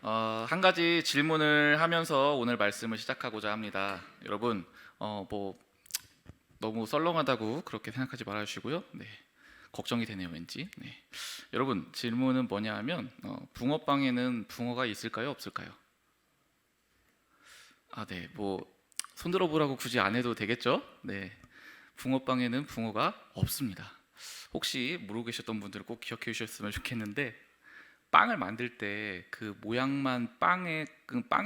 한 가지 질문을 하면서 오늘 말씀을 시작하고자 합니다. 여러분, 뭐 너무 썰렁하다고 그렇게 생각하지 말아주시고요. 네, 걱정이 되네요, 왠지. 네. 여러분, 질문은 뭐냐 하면 붕어빵에는 붕어가 있을까요, 없을까요? 네, 뭐 손들어 보라고 굳이 안 해도 되겠죠? 네, 붕어빵에는 붕어가 없습니다. 혹시 모르고 계셨던 분들은 꼭 기억해 주셨으면 좋겠는데, 빵을 만들 때 그 모양만 빵의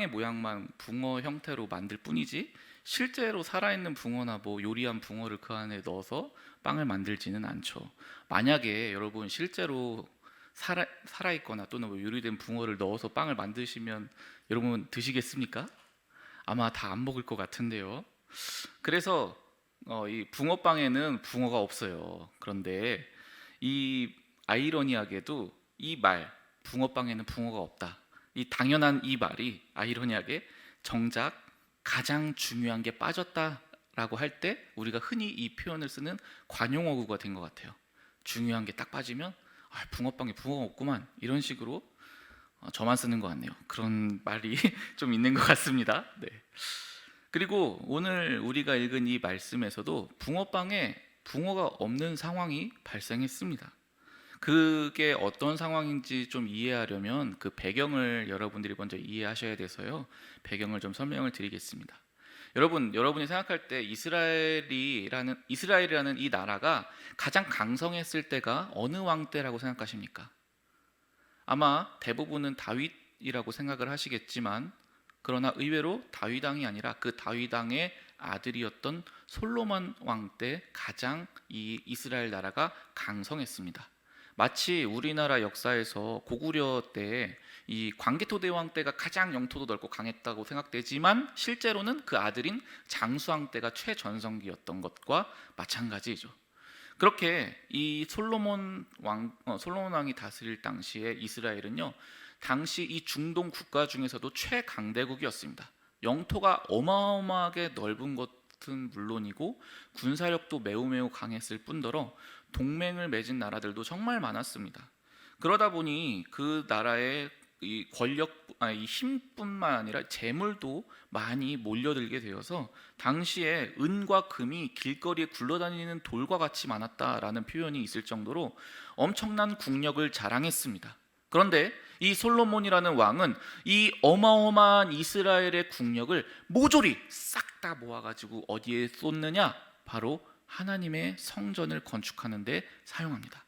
모양만 붕어 형태로 만들 뿐이지 실제로 살아있는 붕어나 뭐 요리한 붕어를 그 안에 넣어서 빵을 만들지는 않죠. 만약에 여러분 실제로 살아있거나 또는 뭐 요리된 붕어를 넣어서 빵을 만드시면 여러분 드시겠습니까? 아마 다 안 먹을 것 같은데요. 그래서 이 붕어빵에는 붕어가 없어요. 그런데 이 아이러니하게도 이 말, 붕어빵에는 붕어가 없다, 이 당연한 이 말이 아이러니하게 정작 가장 중요한 게 빠졌다라고 할 때 우리가 흔히 이 표현을 쓰는 관용어구가 된 것 같아요. 중요한 게 딱 빠지면 붕어빵에 붕어가 없구만, 이런 식으로 저만 쓰는 것 같네요. 그런 말이 좀 있는 것 같습니다. 네. 그리고 오늘 우리가 읽은 이 말씀에서도 붕어빵에 붕어가 없는 상황이 발생했습니다. 그게 어떤 상황인지 좀 이해하려면 그 배경을 여러분들이 먼저 이해하셔야 돼서요. 배경을 좀 설명을 드리겠습니다. 여러분이 생각할 때 이스라엘이라는 이 나라가 가장 강성했을 때가 어느 왕 때라고 생각하십니까? 아마 대부분은 다윗이라고 생각을 하시겠지만, 그러나 의외로 다윗 왕이 아니라 그 다윗 왕의 아들이었던 솔로몬 왕 때 가장 이 이스라엘 나라가 강성했습니다. 마치 우리나라 역사에서 고구려 때 이 광개토대왕 때가 가장 영토도 넓고 강했다고 생각되지만 실제로는 그 아들인 장수왕 때가 최전성기였던 것과 마찬가지죠. 그렇게 이 솔로몬 왕이 다스릴 당시에 이스라엘은요, 당시 이 중동 국가 중에서도 최강대국이었습니다. 영토가 어마어마하게 넓은 것은 물론이고 군사력도 매우 강했을 뿐더러 동맹을 맺은 나라들도 정말 많았습니다. 그러다 보니 그 나라의 이 이 힘뿐만 아니라 재물도 많이 몰려들게 되어서 당시에 은과 금이 길거리에 굴러다니는 돌과 같이 많았다라는 표현이 있을 정도로 엄청난 국력을 자랑했습니다. 그런데 이 솔로몬이라는 왕은 이 어마어마한 이스라엘의 국력을 모조리 싹 다 모아가지고 어디에 쏟느냐? 바로 하나님의 성전을 건축하는 데 사용합니다.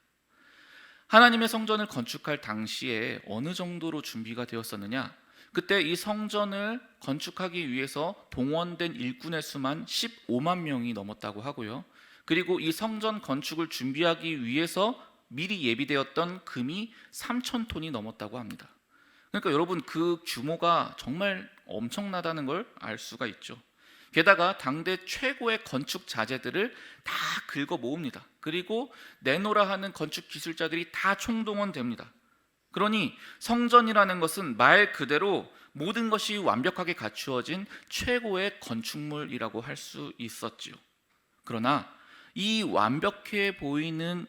하나님의 성전을 건축할 당시에 어느 정도로 준비가 되었었느냐? 그때 이 성전을 건축하기 위해서 동원된 일꾼의 수만 15만 명이 넘었다고 하고요. 그리고 이 성전 건축을 준비하기 위해서 미리 예비되었던 금이 3,000톤이 넘었다고 합니다. 그러니까 여러분, 그 규모가 정말 엄청나다는 걸 알 수가 있죠. 게다가 당대 최고의 건축 자재들을 다 긁어 모읍니다. 그리고 내노라 하는 건축 기술자들이 다 총동원됩니다. 그러니 성전이라는 것은 말 그대로 모든 것이 완벽하게 갖추어진 최고의 건축물이라고 할 수 있었지요. 그러나 이 완벽해 보이는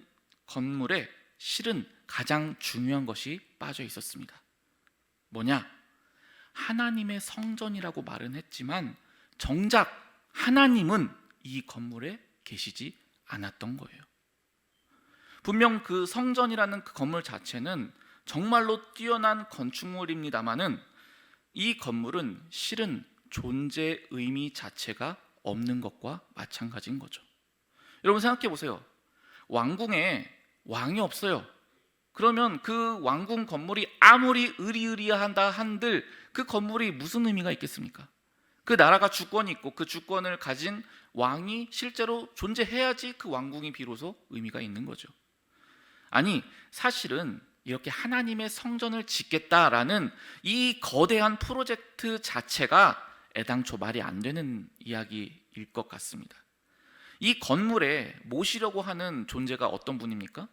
건물에 실은 가장 중요한 것이 빠져 있었습니다. 뭐냐? 하나님의 성전이라고 말은 했지만 정작 하나님은 이 건물에 계시지 않았던 거예요. 분명 그 성전이라는 그 건물 자체는 정말로 뛰어난 건축물입니다마는 이 건물은 실은 존재 의미 자체가 없는 것과 마찬가지인 거죠. 여러분 생각해 보세요. 왕궁에 왕이 없어요. 그러면 그 왕궁 건물이 아무리 으리으리하다 한들 그 건물이 무슨 의미가 있겠습니까? 그 나라가 주권이 있고 그 주권을 가진 왕이 실제로 존재해야지 그 왕궁이 비로소 의미가 있는 거죠. 아니, 사실은 이렇게 하나님의 성전을 짓겠다라는 이 거대한 프로젝트 자체가 애당초 말이 안 되는 이야기일 것 같습니다. 이 건물에 모시려고 하는 존재가 어떤 분입니까?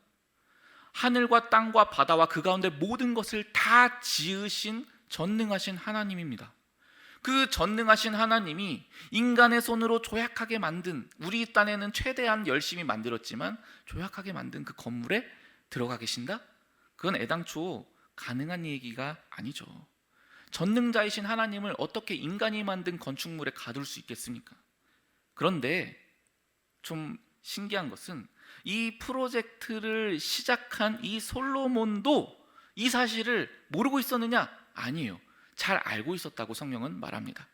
하늘과 땅과 바다와 그 가운데 모든 것을 다 지으신 전능하신 하나님입니다. 그 전능하신 하나님이 인간의 손으로 조약하게 만든, 우리 딴에는 최대한 열심히 만들었지만 조약하게 만든 그 건물에 들어가 계신다? 그건 애당초 가능한 얘기가 아니죠. 전능자이신 하나님을 어떻게 인간이 만든 건축물에 가둘 수 있겠습니까? 그런데 좀 신기한 것은 이 프로젝트를 시작한 이 솔로몬도 이 사실을 모르고 있었느냐? 아니에요. 잘 알고 있었다고 성경은 말합니다.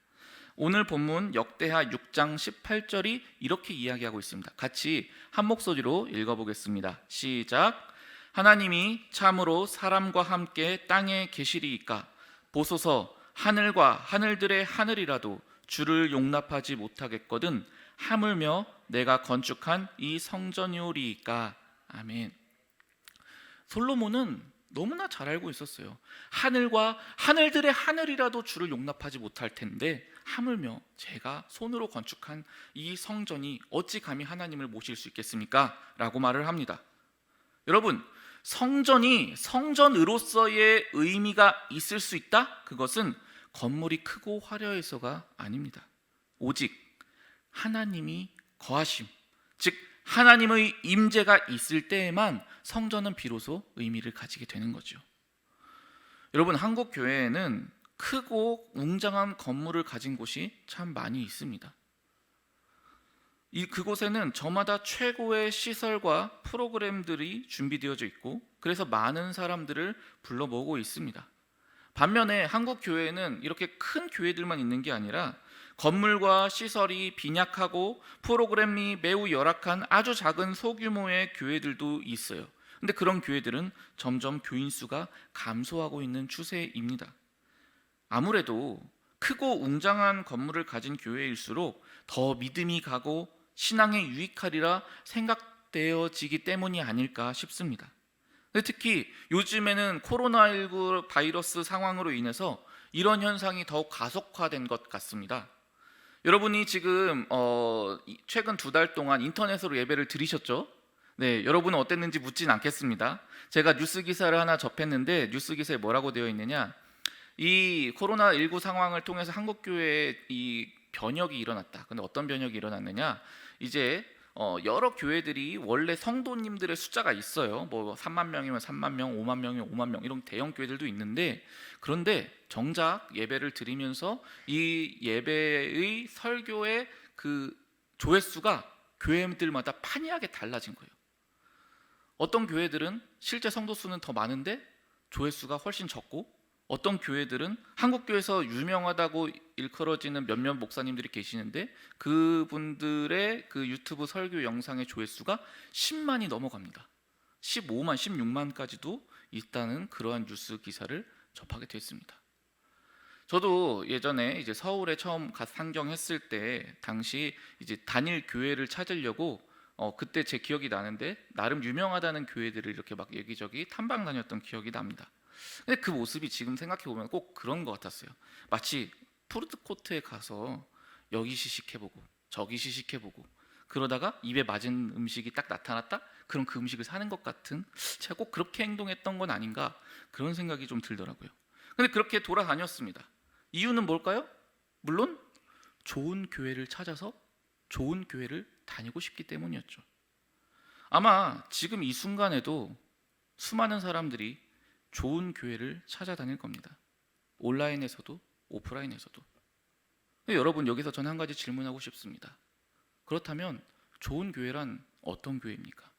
오늘 본문 역대하 6장 18절이 이렇게 이야기하고 있습니다. 같이 한 목소리로 읽어보겠습니다. 시작. 하나님이 참으로 사람과 함께 땅에 계시리이까 보소서 하늘과 하늘들의 하늘이라도 주를 용납하지 못하겠거든 하물며 내가 건축한 이 성전이오리이까. 아멘. 솔로몬은 너무나 잘 알고 있었어요. 하늘과 하늘들의 하늘이라도 주를 용납하지 못할 텐데 하물며 제가 손으로 건축한 이 성전이 어찌 감히 하나님을 모실 수 있겠습니까? 라고 말을 합니다. 여러분, 성전이 성전으로서의 의미가 있을 수 있다? 그것은 건물이 크고 화려해서가 아닙니다. 오직 하나님이 거하심, 즉 하나님의 임재가 있을 때에만 성전은 비로소 의미를 가지게 되는 거죠. 여러분, 한국 교회에는 크고 웅장한 건물을 가진 곳이 참 많이 있습니다. 그곳에는 저마다 최고의 시설과 프로그램들이 준비되어져 있고 그래서 많은 사람들을 불러 모으고 있습니다. 반면에 한국 교회에는 이렇게 큰 교회들만 있는 게 아니라 건물과 시설이 빈약하고 프로그램이 매우 열악한 아주 작은 소규모의 교회들도 있어요. 근데 그런 교회들은 점점 교인 수가 감소하고 있는 추세입니다. 아무래도 크고 웅장한 건물을 가진 교회일수록 더 믿음이 가고 신앙에 유익하리라 생각되어지기 때문이 아닐까 싶습니다. 특히 요즘에는 코로나19 바이러스 상황으로 인해서 이런 현상이 더욱 가속화된 것 같습니다. 여러분이 지금 최근 2달 동안 인터넷으로 예배를 드리셨죠? 네, 여러분은 어땠는지 묻진 않겠습니다. 제가 뉴스 기사를 하나 접했는데 뉴스 기사에 뭐라고 되어 있느냐? 이 코로나19 상황을 통해서 한국 교회에 이 변혁이 일어났다. 근데 어떤 변혁이 일어났느냐? 이제 여러 교회들이 원래 성도님들의 숫자가 있어요. 뭐 3만 명이면 3만 명, 5만 명이면 5만 명 이런 대형 교회들도 있는데 그런데 정작 예배를 드리면서 이 예배의 설교의 그 조회수가 교회들마다 판이하게 달라진 거예요. 어떤 교회들은 실제 성도 수는 더 많은데 조회수가 훨씬 적고 어떤 교회들은 한국 교회에서 유명하다고 일컬어지는 몇몇 목사님들이 계시는데 그분들의 그 유튜브 설교 영상의 조회수가 10만이 넘어갑니다. 15만, 16만까지도 있다는 그러한 뉴스 기사를 접하게 됐습니다. 저도 예전에 이제 서울에 처음 상경했을 때 당시 이제 단일 교회를 찾으려고 그때 제 기억이 나는데 나름 유명하다는 교회들을 이렇게 막 여기저기 탐방 다녔던 기억이 납니다. 근데 그 모습이 지금 생각해 보면 꼭 그런 것 같았어요. 마치 푸드코트에 가서 여기 시식해보고 저기 시식해보고 그러다가 입에 맞은 음식이 딱 나타났다? 그럼 그 음식을 사는 것 같은, 제가 꼭 그렇게 행동했던 건 아닌가 그런 생각이 좀 들더라고요. 근데 그렇게 돌아다녔습니다. 이유는 뭘까요? 물론 좋은 교회를 찾아서 좋은 교회를 다니고 싶기 때문이었죠. 아마 지금 이 순간에도 수많은 사람들이 좋은 교회를 찾아다닐 겁니다. 온라인에서도 오프라인에서도. 여러분, 여기서 저는 한 가지 질문하고 싶습니다. 그렇다면 좋은 교회란 어떤 교회입니까?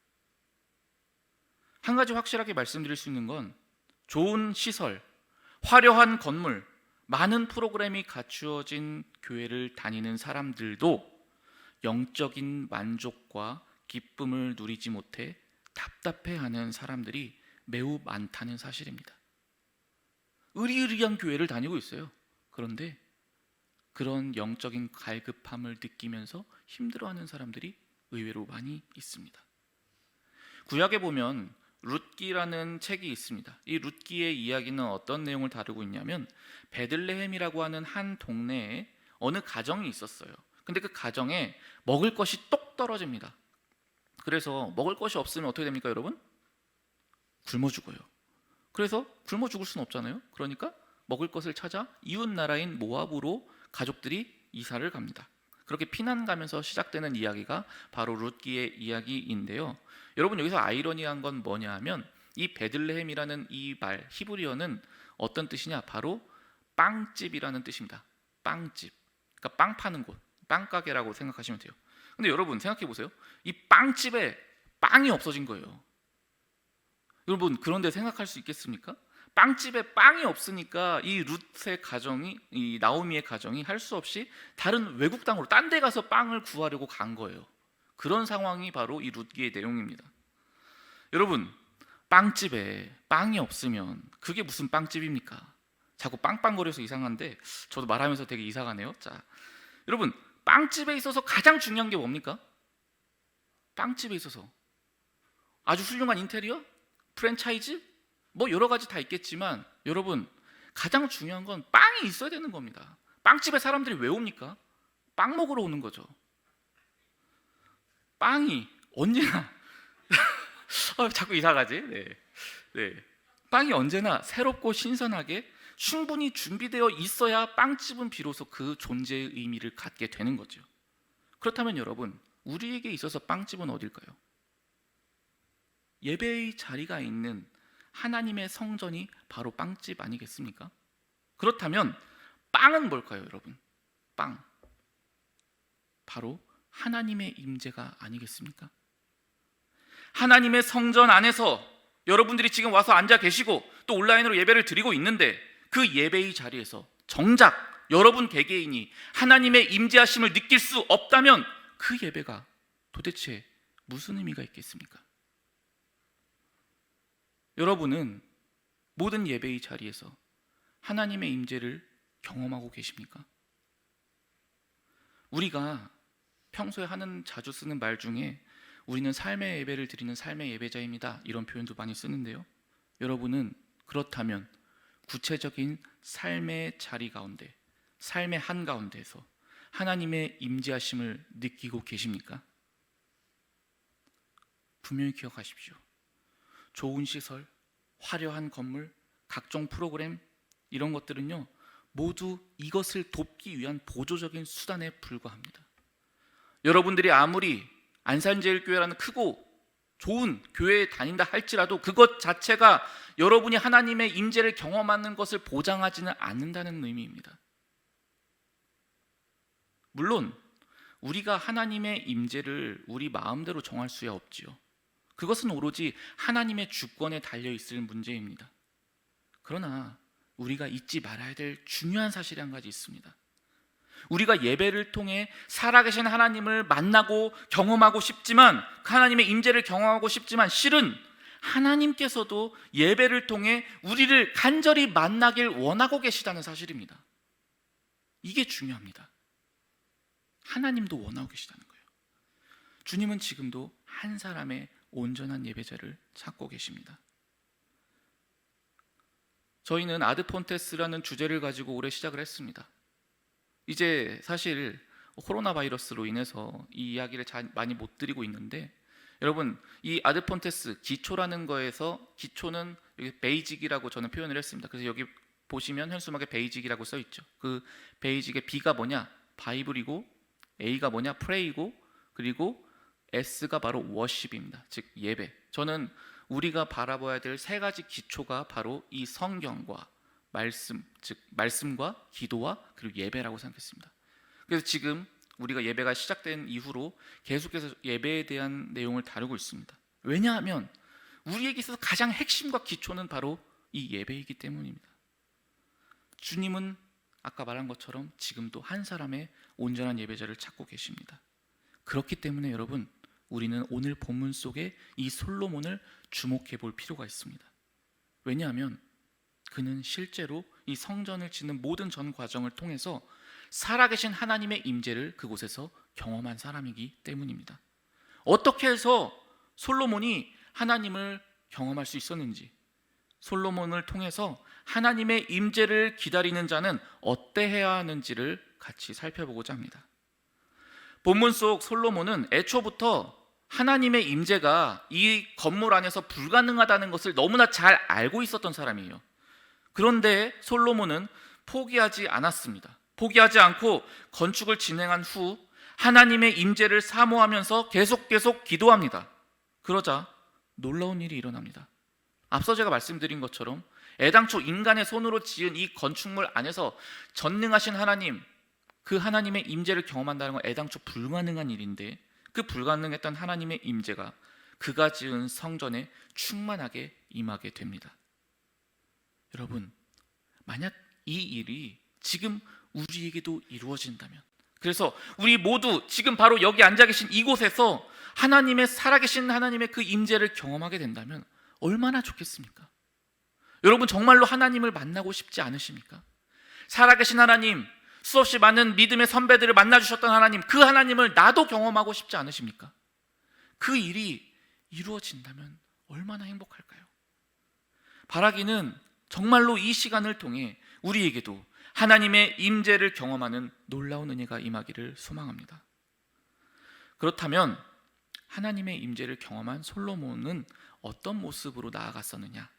한 가지 확실하게 말씀드릴 수 있는 건 좋은 시설, 화려한 건물, 많은 프로그램이 갖추어진 교회를 다니는 사람들도 영적인 만족과 기쁨을 누리지 못해 답답해하는 사람들이 매우 많다는 사실입니다. 의리의리한 교회를 다니고 있어요. 그런데 그런 영적인 갈급함을 느끼면서 힘들어하는 사람들이 의외로 많이 있습니다. 구약에 보면 룻기라는 책이 있습니다. 이 룻기의 이야기는 어떤 내용을 다루고 있냐면 베들레헴이라고 하는 한 동네에 어느 가정이 있었어요. 근데 그 가정에 먹을 것이 똑 떨어집니다. 그래서 먹을 것이 없으면 어떻게 됩니까, 여러분? 굶어 죽어요. 그래서 굶어 죽을 수는 없잖아요. 그러니까 먹을 것을 찾아 이웃 나라인 모압으로 가족들이 이사를 갑니다. 그렇게 피난 가면서 시작되는 이야기가 바로 룻기의 이야기인데요. 여러분, 여기서 아이러니한 건 뭐냐 하면 이 베들레헴이라는 이 말 히브리어는 어떤 뜻이냐? 바로 빵집이라는 뜻입니다. 빵집. 그러니까 빵 파는 곳, 빵가게라고 생각하시면 돼요. 근데 여러분 생각해 보세요. 이 빵집에 빵이 없어진 거예요. 여러분 그런데 생각할 수 있겠습니까? 빵집에 빵이 없으니까 이 룻의 가정이, 이 나오미의 가정이 할 수 없이 다른 외국 땅으로 딴 데 가서 빵을 구하려고 간 거예요. 그런 상황이 바로 이 룻기의 내용입니다. 여러분 빵집에 빵이 없으면 그게 무슨 빵집입니까? 자꾸 빵빵거려서 이상한데 저도 말하면서 되게 이상하네요. 자, 여러분 빵집에 있어서 가장 중요한 게 뭡니까? 빵집에 있어서 아주 훌륭한 인테리어? 프랜차이즈? 뭐 여러 가지 다 있겠지만 여러분 가장 중요한 건 빵이 있어야 되는 겁니다. 빵집에 사람들이 왜 옵니까? 빵 먹으러 오는 거죠. 빵이 언제나 자꾸 이상하지? 네. 빵이 언제나 새롭고 신선하게 충분히 준비되어 있어야 빵집은 비로소 그 존재의 의미를 갖게 되는 거죠. 그렇다면 여러분 우리에게 있어서 빵집은 어딜까요? 예배의 자리가 있는 하나님의 성전이 바로 빵집 아니겠습니까? 그렇다면 빵은 뭘까요, 여러분? 빵. 바로 하나님의 임재가 아니겠습니까? 하나님의 성전 안에서 여러분들이 지금 와서 앉아 계시고 또 온라인으로 예배를 드리고 있는데 그 예배의 자리에서 정작 여러분 개개인이 하나님의 임재하심을 느낄 수 없다면 그 예배가 도대체 무슨 의미가 있겠습니까? 여러분은 모든 예배의 자리에서 하나님의 임재를 경험하고 계십니까? 우리가 평소에 자주 쓰는 말 중에 우리는 삶의 예배를 드리는 삶의 예배자입니다, 이런 표현도 많이 쓰는데요. 여러분은 그렇다면 구체적인 삶의 자리 가운데, 삶의 한가운데에서 하나님의 임재하심을 느끼고 계십니까? 분명히 기억하십시오. 좋은 시설, 화려한 건물, 각종 프로그램 이런 것들은요 모두 이것을 돕기 위한 보조적인 수단에 불과합니다. 여러분들이 아무리 안산제일교회라는 크고 좋은 교회에 다닌다 할지라도 그것 자체가 여러분이 하나님의 임재를 경험하는 것을 보장하지는 않는다는 의미입니다. 물론 우리가 하나님의 임재를 우리 마음대로 정할 수야 없지요. 그것은 오로지 하나님의 주권에 달려있을 문제입니다. 그러나 우리가 잊지 말아야 될 중요한 사실이 한 가지 있습니다. 우리가 예배를 통해 살아계신 하나님을 만나고 경험하고 싶지만, 하나님의 임재를 경험하고 싶지만 실은 하나님께서도 예배를 통해 우리를 간절히 만나길 원하고 계시다는 사실입니다. 이게 중요합니다. 하나님도 원하고 계시다는 거예요. 주님은 지금도 한 사람의 온전한 예배자를 찾고 계십니다. 저희는 아드폰테스라는 주제를 가지고 올해 시작을 했습니다. 이제 사실 코로나 바이러스로 인해서 이 이야기를 많이 못 드리고 있는데, 여러분 이 아드폰테스 기초라는 거에서, 기초는 여기 베이직이라고 저는 표현을 했습니다. 그래서 여기 보시면 현수막에 베이직이라고 써 있죠. 그 베이직의 B가 뭐냐? 바이블이고, A가 뭐냐? 프레이고, 그리고 S가 바로 워십입니다. 즉 예배. 저는 우리가 바라봐야 될 세 가지 기초가 바로 이 성경과 말씀, 즉 말씀과 기도와 그리고 예배라고 생각했습니다. 그래서 지금 우리가 예배가 시작된 이후로 계속해서 예배에 대한 내용을 다루고 있습니다. 왜냐하면 우리에게 있어서 가장 핵심과 기초는 바로 이 예배이기 때문입니다. 주님은 아까 말한 것처럼 지금도 한 사람의 온전한 예배자를 찾고 계십니다. 그렇기 때문에 여러분, 우리는 오늘 본문 속에 이 솔로몬을 주목해 볼 필요가 있습니다. 왜냐하면 그는 실제로 이 성전을 짓는 모든 전 과정을 통해서 살아계신 하나님의 임재를 그곳에서 경험한 사람이기 때문입니다. 어떻게 해서 솔로몬이 하나님을 경험할 수 있었는지, 솔로몬을 통해서 하나님의 임재를 기다리는 자는 어때해야 하는지를 같이 살펴보고자 합니다. 본문 속 솔로몬은 애초부터 하나님의 임재가 이 건물 안에서 불가능하다는 것을 너무나 잘 알고 있었던 사람이에요. 그런데 솔로몬은 포기하지 않았습니다. 포기하지 않고 건축을 진행한 후 하나님의 임재를 사모하면서 계속 기도합니다. 그러자 놀라운 일이 일어납니다. 앞서 제가 말씀드린 것처럼 애당초 인간의 손으로 지은 이 건축물 안에서 전능하신 하나님, 그 하나님의 임재를 경험한다는 건 애당초 불가능한 일인데, 그 불가능했던 하나님의 임재가 그가 지은 성전에 충만하게 임하게 됩니다. 여러분, 만약 이 일이 지금 우리에게도 이루어진다면, 그래서 우리 모두 지금 바로 여기 앉아 계신 이곳에서 하나님의 살아계신 하나님의 그 임재를 경험하게 된다면 얼마나 좋겠습니까? 여러분, 정말로 하나님을 만나고 싶지 않으십니까? 살아계신 하나님, 수없이 많은 믿음의 선배들을 만나주셨던 하나님, 그 하나님을 나도 경험하고 싶지 않으십니까? 그 일이 이루어진다면 얼마나 행복할까요? 바라기는 정말로 이 시간을 통해 우리에게도 하나님의 임재를 경험하는 놀라운 은혜가 임하기를 소망합니다. 그렇다면 하나님의 임재를 경험한 솔로몬은 어떤 모습으로 나아갔었느냐?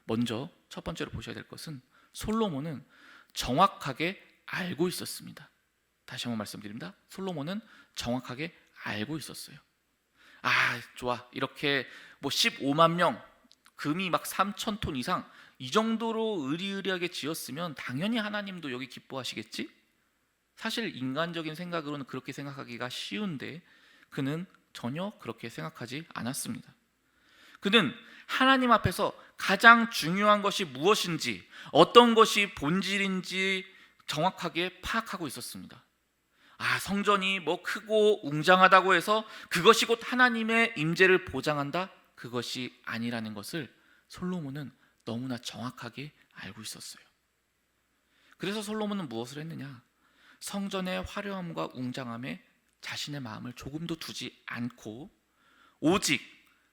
먼저 첫 번째로 보셔야 될 것은 솔로몬은 정확하게 알고 있었습니다. 다시 한번 말씀드립니다. 솔로몬은 정확하게 알고 있었어요. 좋아, 이렇게 15만 명, 금이 막 3,000톤 이상, 이 정도로 의리의리하게 지었으면 당연히 하나님도 여기 기뻐하시겠지? 사실 인간적인 생각으로는 그렇게 생각하기가 쉬운데 그는 전혀 그렇게 생각하지 않았습니다. 그는 하나님 앞에서 가장 중요한 것이 무엇인지, 어떤 것이 본질인지 정확하게 파악하고 있었습니다. 성전이 크고 웅장하다고 해서 그것이 곧 하나님의 임재를 보장한다? 그것이 아니라는 것을 솔로몬은 너무나 정확하게 알고 있었어요. 그래서 솔로몬은 무엇을 했느냐? 성전의 화려함과 웅장함에 자신의 마음을 조금도 두지 않고 오직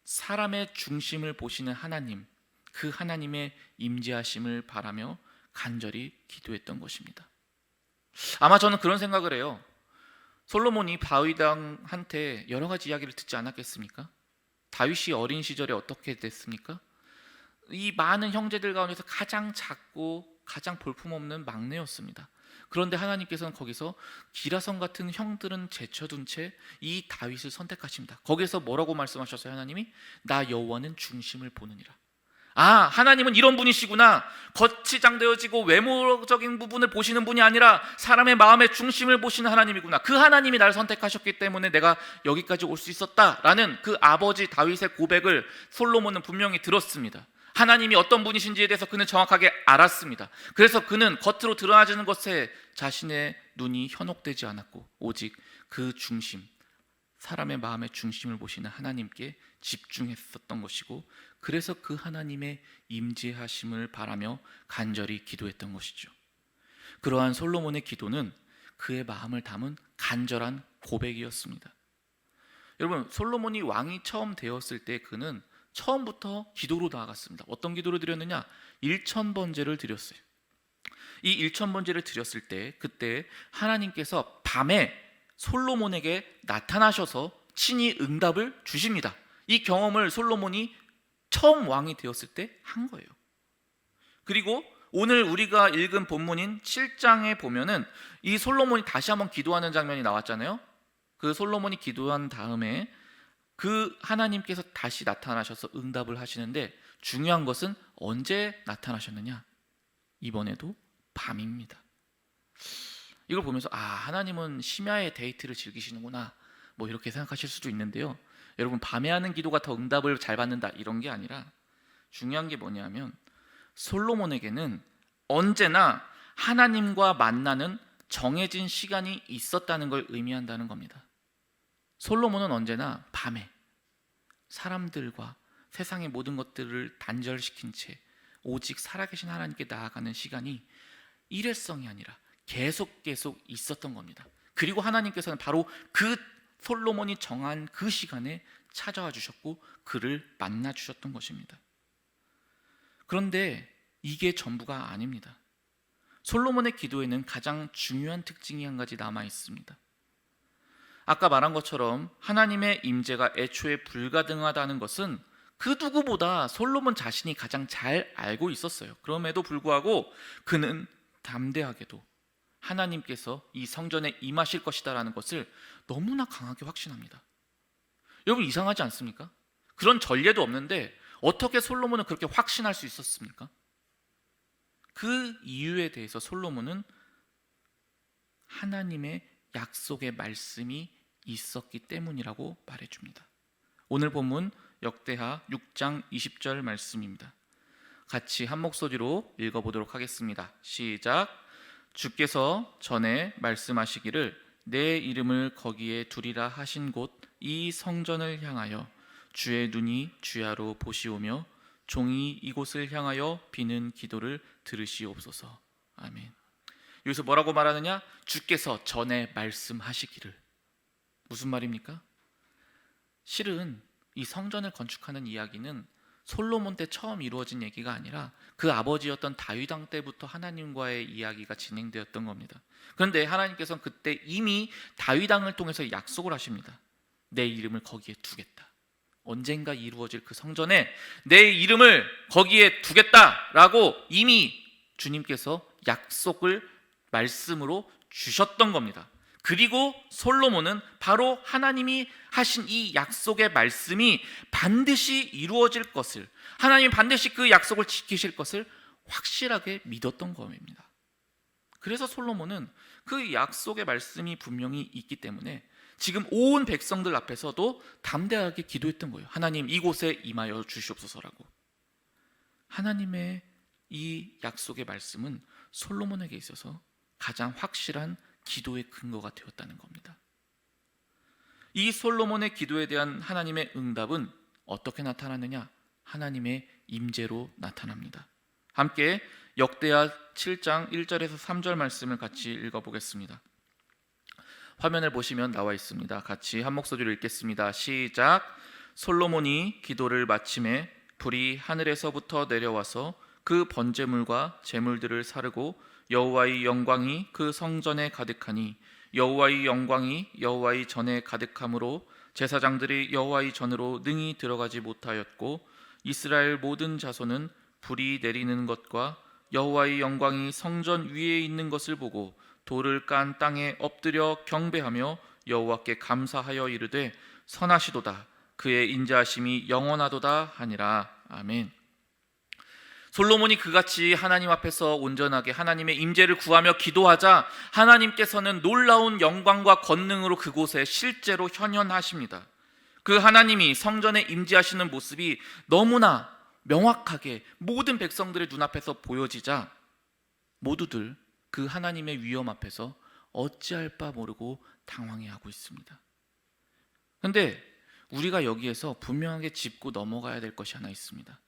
사람의 중심을 보시는 하나님, 그 하나님의 임재하심을 바라며 간절히 기도했던 것입니다. 아마 저는 그런 생각을 해요. 솔로몬이 다윗 왕한테 여러 가지 이야기를 듣지 않았겠습니까? 다윗이 어린 시절에 어떻게 됐습니까? 이 많은 형제들 가운데서 가장 작고 가장 볼품없는 막내였습니다. 그런데 하나님께서는 거기서 기라성 같은 형들은 제쳐둔 채 이 다윗을 선택하십니다. 거기서 뭐라고 말씀하셨어요? 하나님이 나 여호와는 중심을 보느니라. 하나님은 이런 분이시구나. 겉이 장되어지고 외모적인 부분을 보시는 분이 아니라 사람의 마음의 중심을 보시는 하나님이구나. 그 하나님이 나를 선택하셨기 때문에 내가 여기까지 올 수 있었다라는 그 아버지 다윗의 고백을 솔로몬은 분명히 들었습니다. 하나님이 어떤 분이신지에 대해서 그는 정확하게 알았습니다. 그래서 그는 겉으로 드러나지는 것에 자신의 눈이 현혹되지 않았고 오직 그 중심, 사람의 마음의 중심을 보시는 하나님께 집중했었던 것이고, 그래서 그 하나님의 임재하심을 바라며 간절히 기도했던 것이죠. 그러한 솔로몬의 기도는 그의 마음을 담은 간절한 고백이었습니다. 여러분, 솔로몬이 왕이 처음 되었을 때 그는 처음부터 기도로 나아갔습니다. 어떤 기도를 드렸느냐? 1,000번제를 드렸어요. 이 1,000번제를 드렸을 때 그때 하나님께서 밤에 솔로몬에게 나타나셔서 친히 응답을 주십니다. 이 경험을 솔로몬이 처음 왕이 되었을 때 한 거예요. 그리고 오늘 우리가 읽은 본문인 7장에 보면은 이 솔로몬이 다시 한번 기도하는 장면이 나왔잖아요. 그 솔로몬이 기도한 다음에 그 하나님께서 다시 나타나셔서 응답을 하시는데 중요한 것은 언제 나타나셨느냐? 이번에도 밤입니다. 이걸 보면서 하나님은 심야에 데이트를 즐기시는구나 이렇게 생각하실 수도 있는데요. 여러분, 밤에 하는 기도가 더 응답을 잘 받는다 이런 게 아니라 중요한 게 뭐냐면 솔로몬에게는 언제나 하나님과 만나는 정해진 시간이 있었다는 걸 의미한다는 겁니다. 솔로몬은 언제나 밤에 사람들과 세상의 모든 것들을 단절시킨 채 오직 살아계신 하나님께 나아가는 시간이 일회성이 아니라 계속 있었던 겁니다. 그리고 하나님께서는 바로 그 솔로몬이 정한 그 시간에 찾아와 주셨고 그를 만나 주셨던 것입니다. 그런데 이게 전부가 아닙니다. 솔로몬의 기도에는 가장 중요한 특징이 한 가지 남아 있습니다. 아까 말한 것처럼 하나님의 임재가 애초에 불가능하다는 것은 그 누구보다 솔로몬 자신이 가장 잘 알고 있었어요. 그럼에도 불구하고 그는 담대하게도 하나님께서 이 성전에 임하실 것이다라는 것을 너무나 강하게 확신합니다. 여러분, 이상하지 않습니까? 그런 전례도 없는데 어떻게 솔로몬은 그렇게 확신할 수 있었습니까? 그 이유에 대해서 솔로몬은 하나님의 약속의 말씀이 있었기 때문이라고 말해줍니다. 오늘 본문 역대하 6장 20절 말씀입니다. 같이 한 목소리로 읽어보도록 하겠습니다. 시작. 주께서 전에 말씀하시기를 내 이름을 거기에 두리라 하신 곳 이 성전을 향하여 주의 눈이 주야로 보시오며 종이 이곳을 향하여 비는 기도를 들으시옵소서. 아멘. 여기서 뭐라고 말하느냐? 주께서 전에 말씀하시기를. 무슨 말입니까? 실은 이 성전을 건축하는 이야기는 솔로몬 때 처음 이루어진 얘기가 아니라 그 아버지였던 다윗 왕 때부터 하나님과의 이야기가 진행되었던 겁니다. 그런데 하나님께서는 그때 이미 다윗 왕을 통해서 약속을 하십니다. 내 이름을 거기에 두겠다. 언젠가 이루어질 그 성전에 내 이름을 거기에 두겠다라고 이미 주님께서 약속을 말씀으로 주셨던 겁니다. 그리고 솔로몬은 바로 하나님이 하신 이 약속의 말씀이 반드시 이루어질 것을, 하나님이 반드시 그 약속을 지키실 것을 확실하게 믿었던 겁니다. 그래서 솔로몬은 그 약속의 말씀이 분명히 있기 때문에 지금 온 백성들 앞에서도 담대하게 기도했던 거예요. 하나님, 이곳에 임하여 주시옵소서라고. 하나님의 이 약속의 말씀은 솔로몬에게 있어서 가장 확실한 기도의 근거가 되었다는 겁니다. 이 솔로몬의 기도에 대한 하나님의 응답은 어떻게 나타나느냐? 하나님의 임재로 나타납니다. 함께 역대하 7장 1절에서 3절 말씀을 같이 읽어보겠습니다. 화면을 보시면 나와 있습니다. 같이 한 목소리로 읽겠습니다. 시작. 솔로몬이 기도를 마침에 불이 하늘에서부터 내려와서 그 번제물과 제물들을 사르고 여호와의 영광이 그 성전에 가득하니 여호와의 영광이 여호와의 전에 가득함으로 제사장들이 여호와의 전으로 능히 들어가지 못하였고 이스라엘 모든 자손은 불이 내리는 것과 여호와의 영광이 성전 위에 있는 것을 보고 돌을 깐 땅에 엎드려 경배하며 여호와께 감사하여 이르되 선하시도다 그의 인자하심이 영원하도다 하니라. 아멘. 솔로몬이 그같이 하나님 앞에서 온전하게 하나님의 임재를 구하며 기도하자 하나님께서는 놀라운 영광과 권능으로 그곳에 실제로 현현하십니다. 그 하나님이 성전에 임재하시는 모습이 너무나 명확하게 모든 백성들의 눈앞에서 보여지자 모두들 그 하나님의 위엄 앞에서 어찌할 바 모르고 당황해하고 있습니다. 그런데 우리가 여기에서 분명하게 짚고 넘어가야 될 것이 하나 있습니다.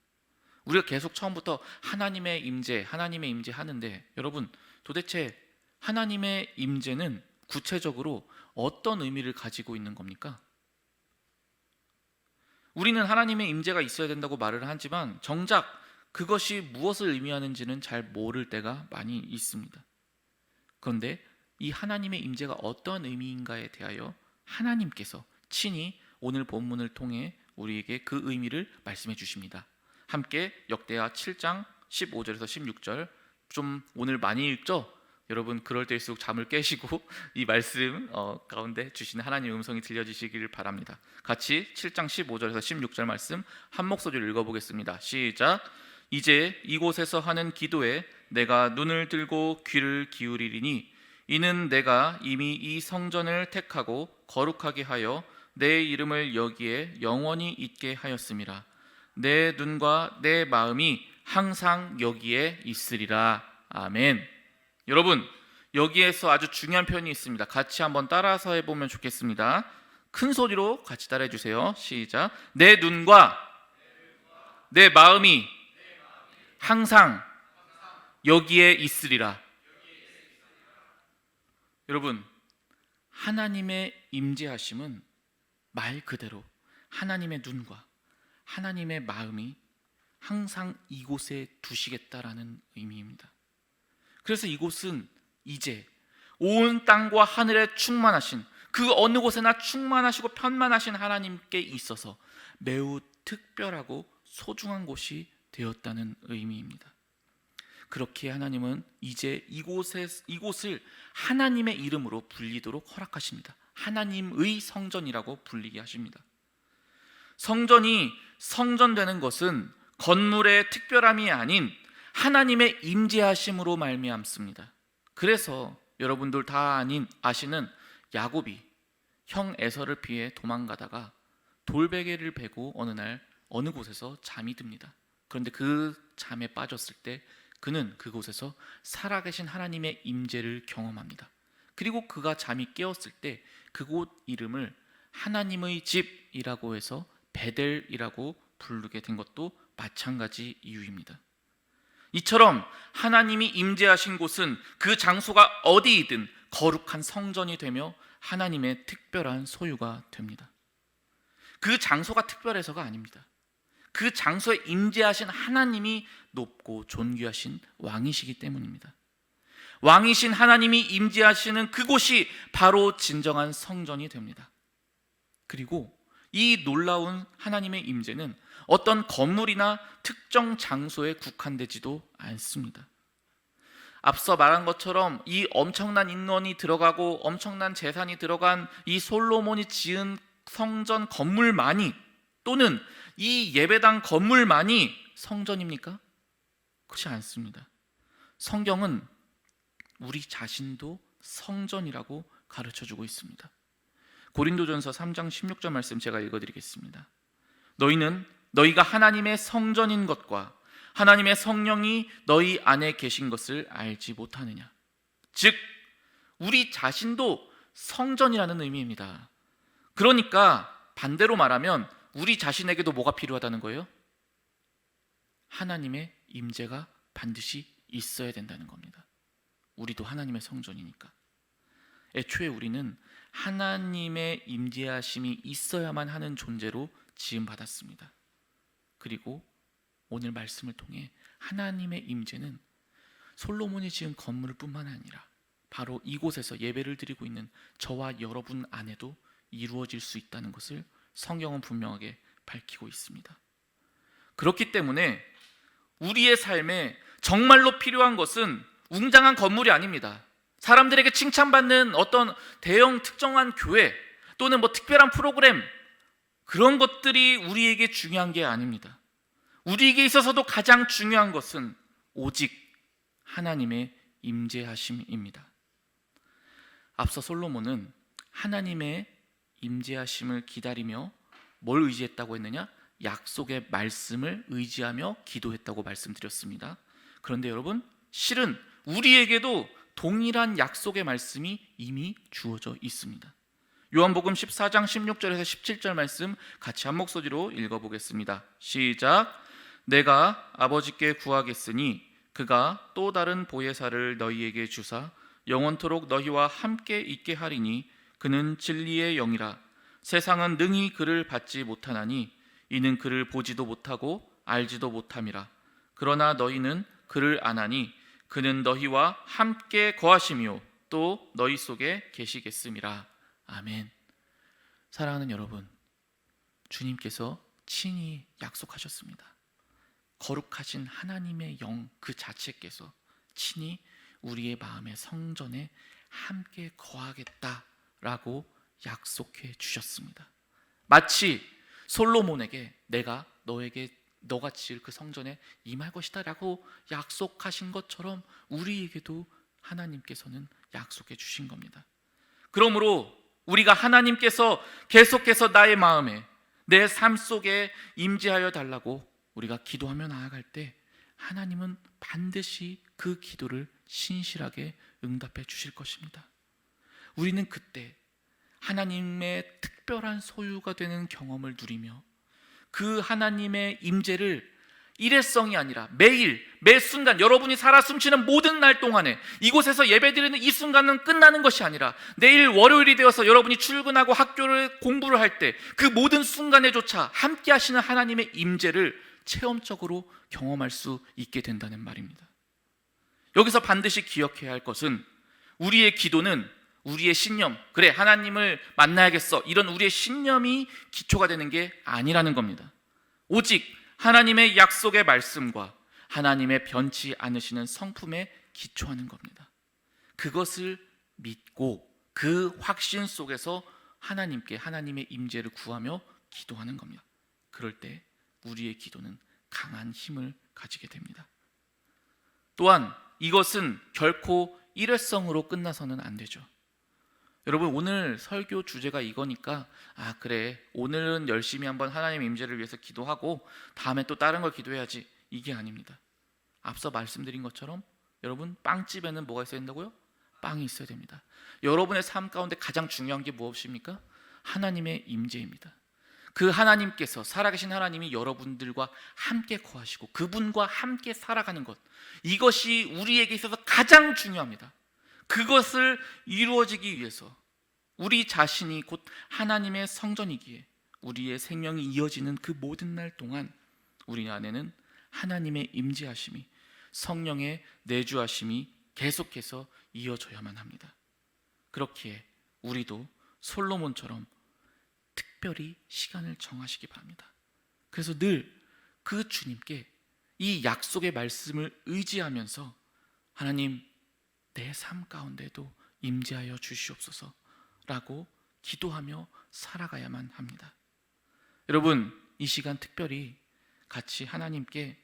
우리가 계속 처음부터 하나님의 임재 하는데 여러분, 도대체 하나님의 임재는 구체적으로 어떤 의미를 가지고 있는 겁니까? 우리는 하나님의 임재가 있어야 된다고 말을 하지만 정작 그것이 무엇을 의미하는지는 잘 모를 때가 많이 있습니다. 그런데 이 하나님의 임재가 어떤 의미인가에 대하여 하나님께서 친히 오늘 본문을 통해 우리에게 그 의미를 말씀해 주십니다. 함께 역대하 7장 15절에서 16절 좀 오늘 많이 읽죠? 여러분 그럴 때일수록 잠을 깨시고 이 말씀 가운데 주시는 하나님의 음성이 들려지시기를 바랍니다. 같이 7장 15절에서 16절 말씀 한 목소리로 읽어보겠습니다. 시작. 이제 이곳에서 하는 기도에 내가 눈을 들고 귀를 기울이리니 이는 내가 이미 이 성전을 택하고 거룩하게 하여 내 이름을 여기에 영원히 있게 하였음이라. 내 눈과 내 마음이 항상 여기에 있으리라. 아멘. 여러분 여기에서 아주 중요한 표현이 있습니다. 같이 한번 따라서 해보면 좋겠습니다. 큰 소리로 같이 따라해 주세요. 시작. 내 눈과 내 마음이 항상 여기에 있으리라. 여러분 하나님의 임재하심은 말 그대로 하나님의 눈과 하나님의 마음이 항상 이곳에 두시겠다라는 의미입니다. 그래서 이곳은 이제 온 땅과 하늘에 충만하신 그 어느 곳에나 충만하시고 편만하신 하나님께 있어서 매우 특별하고 소중한 곳이 되었다는 의미입니다. 그렇게 하나님은 이제 이곳을 하나님의 이름으로 불리도록 허락하십니다. 하나님의 성전이라고 불리게 하십니다. 성전이 성전되는 것은 건물의 특별함이 아닌 하나님의 임재하심으로 말미암습니다. 그래서 여러분들 다 아시는 야곱이 형 에서를 피해 도망가다가 돌베개를 베고 어느 날 어느 곳에서 잠이 듭니다. 그런데 그 잠에 빠졌을 때 그는 그곳에서 살아계신 하나님의 임재를 경험합니다. 그리고 그가 잠이 깨었을 때 그곳 이름을 하나님의 집이라고 해서 베델이라고 부르게 된 것도 마찬가지 이유입니다. 이처럼 하나님이 임재하신 곳은 그 장소가 어디이든 거룩한 성전이 되며 하나님의 특별한 소유가 됩니다. 그 장소가 특별해서가 아닙니다. 그 장소에 임재하신 하나님이 높고 존귀하신 왕이시기 때문입니다. 왕이신 하나님이 임재하시는 그곳이 바로 진정한 성전이 됩니다. 그리고 이 놀라운 하나님의 임재는 어떤 건물이나 특정 장소에 국한되지도 않습니다. 앞서 말한 것처럼 이 엄청난 인원이 들어가고 엄청난 재산이 들어간 이 솔로몬이 지은 성전 건물만이, 또는 이 예배당 건물만이 성전입니까? 그렇지 않습니다. 성경은 우리 자신도 성전이라고 가르쳐주고 있습니다. 고린도전서 3장 16절 말씀 제가 읽어드리겠습니다. 너희는 너희가 하나님의 성전인 것과 하나님의 성령이 너희 안에 계신 것을 알지 못하느냐. 즉 우리 자신도 성전이라는 의미입니다. 그러니까 반대로 말하면 우리 자신에게도 뭐가 필요하다는 거예요? 하나님의 임재가 반드시 있어야 된다는 겁니다. 우리도 하나님의 성전이니까. 애초에 우리는 하나님의 임재하심이 있어야만 하는 존재로 지음받았습니다. 그리고 오늘 말씀을 통해 하나님의 임재는 솔로몬이 지은 건물 뿐만 아니라 바로 이곳에서 예배를 드리고 있는 저와 여러분 안에도 이루어질 수 있다는 것을 성경은 분명하게 밝히고 있습니다. 그렇기 때문에 우리의 삶에 정말로 필요한 것은 웅장한 건물이 아닙니다. 사람들에게 칭찬받는 어떤 대형 특정한 교회 또는 특별한 프로그램, 그런 것들이 우리에게 중요한 게 아닙니다. 우리에게 있어서도 가장 중요한 것은 오직 하나님의 임재하심입니다. 앞서 솔로몬은 하나님의 임재하심을 기다리며 뭘 의지했다고 했느냐? 약속의 말씀을 의지하며 기도했다고 말씀드렸습니다. 그런데 여러분, 실은 우리에게도 동일한 약속의 말씀이 이미 주어져 있습니다. 요한복음 14장 16절에서 17절 말씀 같이 한 목소리로 읽어보겠습니다. 시작. 내가 아버지께 구하겠으니 그가 또 다른 보혜사를 너희에게 주사 영원토록 너희와 함께 있게 하리니 그는 진리의 영이라. 세상은 능히 그를 받지 못하나니 이는 그를 보지도 못하고 알지도 못함이라. 그러나 너희는 그를 아나니 그는 너희와 함께 거하시며 또 너희 속에 계시겠음이라. 아멘. 사랑하는 여러분, 주님께서 친히 약속하셨습니다. 거룩하신 하나님의 영 그 자체께서 친히 우리의 마음의 성전에 함께 거하겠다라고 약속해 주셨습니다. 마치 솔로몬에게 내가 너가 지을 그 성전에 임할 것이다 라고 약속하신 것처럼 우리에게도 하나님께서는 약속해 주신 겁니다. 그러므로 우리가 하나님께서 계속해서 나의 마음에 내 삶 속에 임재하여 달라고 우리가 기도하며 나아갈 때 하나님은 반드시 그 기도를 신실하게 응답해 주실 것입니다. 우리는 그때 하나님의 특별한 소유가 되는 경험을 누리며 그 하나님의 임재를 일회성이 아니라 매일 매 순간 여러분이 살아 숨쉬는 모든 날 동안에 이곳에서 예배드리는 이 순간은 끝나는 것이 아니라 내일 월요일이 되어서 여러분이 출근하고 학교를 공부를 할 때 그 모든 순간에조차 함께 하시는 하나님의 임재를 체험적으로 경험할 수 있게 된다는 말입니다. 여기서 반드시 기억해야 할 것은 우리의 기도는 우리의 신념, 그래 하나님을 만나야겠어, 이런 우리의 신념이 기초가 되는 게 아니라는 겁니다. 오직 하나님의 약속의 말씀과 하나님의 변치 않으시는 성품에 기초하는 겁니다. 그것을 믿고 그 확신 속에서 하나님께 하나님의 임재를 구하며 기도하는 겁니다. 그럴 때 우리의 기도는 강한 힘을 가지게 됩니다. 또한 이것은 결코 일회성으로 끝나서는 안 되죠. 여러분, 오늘 설교 주제가 이거니까 그래, 오늘은 열심히 한번 하나님의 임재를 위해서 기도하고 다음에 또 다른 걸 기도해야지, 이게 아닙니다. 앞서 말씀드린 것처럼 여러분, 빵집에는 뭐가 있어야 된다고요? 빵이 있어야 됩니다. 여러분의 삶 가운데 가장 중요한 게 무엇입니까? 하나님의 임재입니다. 그 하나님께서, 살아계신 하나님이 여러분들과 함께 거하시고 그분과 함께 살아가는 것, 이것이 우리에게 있어서 가장 중요합니다. 그것을 이루어지기 위해서 우리 자신이 곧 하나님의 성전이기에 우리의 생명이 이어지는 그 모든 날 동안 우리 안에는 하나님의 임재하심이, 성령의 내주하심이 계속해서 이어져야만 합니다. 그렇기에 우리도 솔로몬처럼 특별히 시간을 정하시기 바랍니다. 그래서 늘 그 주님께 이 약속의 말씀을 의지하면서 하나님, 내 삶 가운데도 임재하여 주시옵소서 라고 기도하며 살아가야만 합니다. 여러분, 이 시간 특별히 같이 하나님께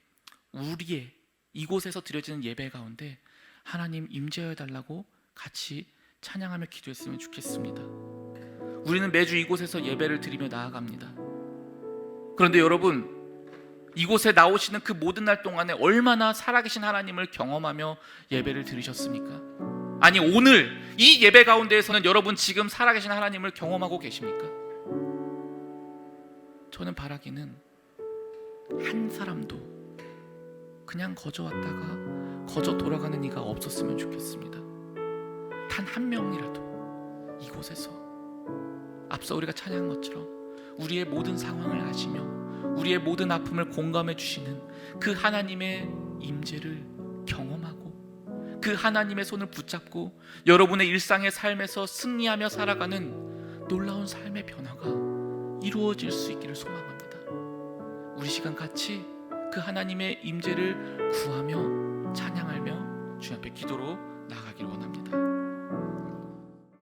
우리의 이곳에서 드려지는 예배 가운데 하나님 임재하여 달라고 같이 찬양하며 기도했으면 좋겠습니다. 우리는 매주 이곳에서 예배를 드리며 나아갑니다. 그런데 여러분, 이곳에 나오시는 그 모든 날 동안에 얼마나 살아계신 하나님을 경험하며 예배를 드리셨습니까? 아니, 오늘 이 예배 가운데에서는 여러분 지금 살아계신 하나님을 경험하고 계십니까? 저는 바라기는 한 사람도 그냥 거저 왔다가 거저 돌아가는 이가 없었으면 좋겠습니다. 단 한 명이라도 이곳에서 앞서 우리가 찬양한 것처럼 우리의 모든 상황을 아시며 우리의 모든 아픔을 공감해 주시는 그 하나님의 임재를 경험하고 그 하나님의 손을 붙잡고 여러분의 일상의 삶에서 승리하며 살아가는 놀라운 삶의 변화가 이루어질 수 있기를 소망합니다. 우리 시간 같이 그 하나님의 임재를 구하며 찬양하며 주님 앞에 기도로